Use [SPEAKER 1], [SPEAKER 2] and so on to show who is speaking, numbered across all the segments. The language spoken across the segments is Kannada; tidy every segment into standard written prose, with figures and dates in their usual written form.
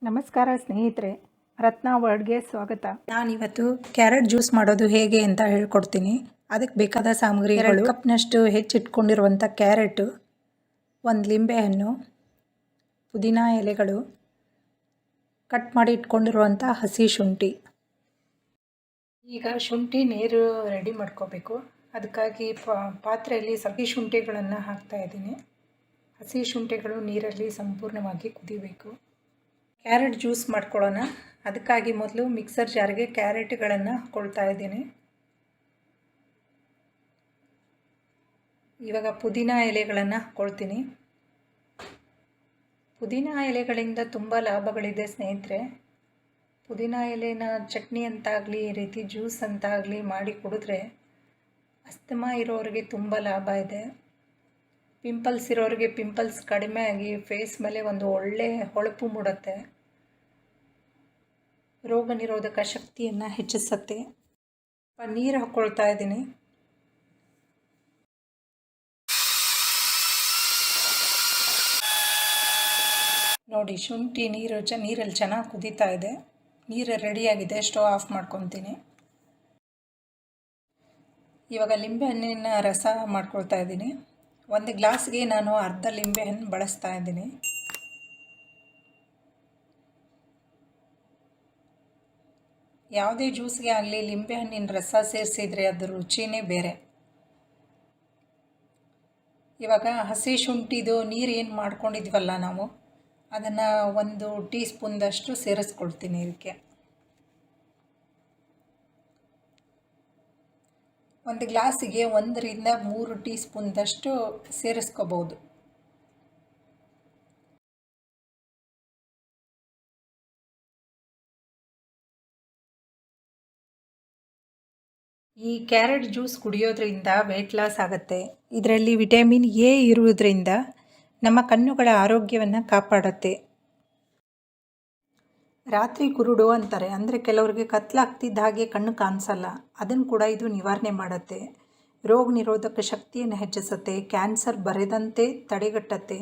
[SPEAKER 1] ನಮಸ್ಕಾರ ಸ್ನೇಹಿತರೆ, ರತ್ನ ವರ್ಲ್ಡ್ಗೆ ಸ್ವಾಗತ. ನಾನಿವತ್ತು ಕ್ಯಾರೆಟ್ ಜ್ಯೂಸ್ ಮಾಡೋದು ಹೇಗೆ ಅಂತ ಹೇಳ್ಕೊಡ್ತೀನಿ. ಅದಕ್ಕೆ ಬೇಕಾದ ಸಾಮಗ್ರಿಗಳು: 2 ಕಪ್ನಷ್ಟು ಹೆಚ್ಚಿಟ್ಕೊಂಡಿರುವಂಥ ಕ್ಯಾರೆಟು, 1 ಲಿಂಬೆಹಣ್ಣು, ಪುದೀನ ಎಲೆಗಳು, ಕಟ್ ಮಾಡಿ ಇಟ್ಕೊಂಡಿರುವಂಥ ಹಸಿ ಶುಂಠಿ. ಈಗ ಶುಂಠಿ ನೀರು ರೆಡಿ ಮಾಡ್ಕೋಬೇಕು. ಅದಕ್ಕಾಗಿ ಪಾತ್ರೆಯಲ್ಲಿ ಹಸಿ ಶುಂಠಿಗಳನ್ನು ಹಾಕ್ತಾಯಿದ್ದೀನಿ. ಹಸಿ ಶುಂಠಿಗಳು ನೀರಲ್ಲಿ ಸಂಪೂರ್ಣವಾಗಿ ಕುದಿಬೇಕು. ಕ್ಯಾರೆಟ್ ಜ್ಯೂಸ್ ಮಾಡ್ಕೊಳ್ಳೋಣ. ಅದಕ್ಕಾಗಿ ಮೊದಲು ಮಿಕ್ಸರ್ ಜಾರ್ಗೆ ಕ್ಯಾರೆಟ್ಗಳನ್ನು ಹಾಕ್ಕೊಳ್ತಾ ಇದ್ದೀನಿ. ಇವಾಗ ಪುದೀನ ಎಲೆಗಳನ್ನು ಹಾಕ್ಕೊಳ್ತೀನಿ. ಪುದೀನ ಎಲೆಗಳಿಂದ ತುಂಬ ಲಾಭಗಳಿದೆ ಸ್ನೇಹಿತರೆ. ಪುದೀನ ಎಲೆನ ಚಟ್ನಿ ಅಂತಾಗಲಿ, ಈ ರೀತಿ ಜ್ಯೂಸ್ ಅಂತಾಗಲಿ ಮಾಡಿ ಕುಡಿದ್ರೆ ಅಸ್ತಮಾ ಇರೋರಿಗೆ ತುಂಬ ಲಾಭ ಇದೆ. ಪಿಂಪಲ್ಸ್ ಇರೋರಿಗೆ ಪಿಂಪಲ್ಸ್ ಕಡಿಮೆ ಆಗಿ ಫೇಸ್ ಮೇಲೆ ಒಂದು ಒಳ್ಳೆ ಹೊಳಪು ಮೂಡುತ್ತೆ. ರೋಗ ನಿರೋಧಕ ಶಕ್ತಿಯನ್ನು ಹೆಚ್ಚಿಸುತ್ತೆ. ನೀರು ಹಾಕ್ಕೊಳ್ತಾ ಇದ್ದೀನಿ. ನೋಡಿ, ಶುಂಠಿ ನೀರಲ್ಲಿ ಚೆನ್ನಾಗಿ ಕುದೀತಾ ಇದೆ. ನೀರು ರೆಡಿಯಾಗಿದೆ. ಸ್ಟವ್ ಆಫ್ ಮಾಡ್ಕೊತೀನಿ. ಇವಾಗ ಲಿಂಬೆಹಣ್ಣಿನ ರಸ ಮಾಡ್ಕೊಳ್ತಾ ಇದ್ದೀನಿ. 1 ಗ್ಲಾಸ್ಗೆ ನಾನು ಅರ್ಧ ಲಿಂಬೆಹಣ್ಣು ಬಳಸ್ತಾ ಇದ್ದೀನಿ. ಯಾವುದೇ ಜ್ಯೂಸ್ಗೆ ಆಗಲಿ ಲಿಂಬೆಹಣ್ಣಿನ ರಸ ಸೇರಿಸಿದರೆ ಅದರ ರುಚಿನೇ ಬೇರೆ. ಇವಾಗ ಹಸಿ ಶುಂಠಿದು ನೀರು ಏನು ಮಾಡ್ಕೊಂಡಿದ್ವಲ್ಲ ನಾವು, ಅದನ್ನು 1 ಟೀ ಸ್ಪೂನ್ದಷ್ಟು ಸೇರಿಸ್ಕೊಳ್ತೀನಿ. ಇದಕ್ಕೆ 1 ಗ್ಲಾಸಿಗೆ 1 ರಿಂದ 3 ಟೀ ಸ್ಪೂನ್ದಷ್ಟು ಸೇರಿಸ್ಕೋಬೋದು. ಈ ಕ್ಯಾರೆಟ್ ಜ್ಯೂಸ್ ಕುಡಿಯೋದ್ರಿಂದ ವೆಯ್ಟ್ ಲಾಸ್ ಆಗುತ್ತೆ. ಇದರಲ್ಲಿ ವಿಟಮಿನ್ ಎ ಇರುವುದರಿಂದ ನಮ್ಮ ಕಣ್ಣುಗಳ ಆರೋಗ್ಯವನ್ನು ಕಾಪಾಡುತ್ತೆ. ರಾತ್ರಿ ಕುರುಡು ಅಂತಾರೆ, ಅಂದರೆ ಕೆಲವರಿಗೆ ಕತ್ಲಾಗ್ತಿದ್ದ ಹಾಗೆ ಕಣ್ಣು ಕಾಣಿಸಲ್ಲ. ಅದನ್ನು ಕೂಡ ಇದು ನಿವಾರಣೆ ಮಾಡುತ್ತೆ. ರೋಗ ನಿರೋಧಕ ಶಕ್ತಿಯನ್ನು ಹೆಚ್ಚಿಸುತ್ತೆ. ಕ್ಯಾನ್ಸರ್ ಬರದಂತೆ ತಡೆಗಟ್ಟುತ್ತೆ.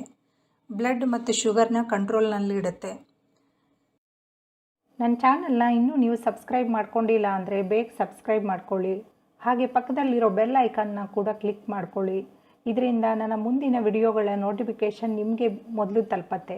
[SPEAKER 1] ಬ್ಲಡ್ ಮತ್ತು ಶುಗರ್ನ ಕಂಟ್ರೋಲ್ನಲ್ಲಿಡುತ್ತೆ. ನನ್ನ ಚಾನಲ್ನ ಇನ್ನೂ ನೀವು ಸಬ್ಸ್ಕ್ರೈಬ್ ಮಾಡ್ಕೊಂಡಿಲ್ಲ ಅಂದರೆ ಬೇಗ ಸಬ್ಸ್ಕ್ರೈಬ್ ಮಾಡ್ಕೊಳ್ಳಿ. ಹಾಗೆ ಪಕ್ಕದಲ್ಲಿರೋ ಬೆಲ್ ಐಕಾನ್ನ ಕೂಡ ಕ್ಲಿಕ್ ಮಾಡ್ಕೊಳ್ಳಿ. ಇದರಿಂದ ನನ್ನ ಮುಂದಿನ ವಿಡಿಯೋಗಳ ನೋಟಿಫಿಕೇಷನ್ ನಿಮಗೆ ಮೊದಲು ತಲುಪತ್ತೆ.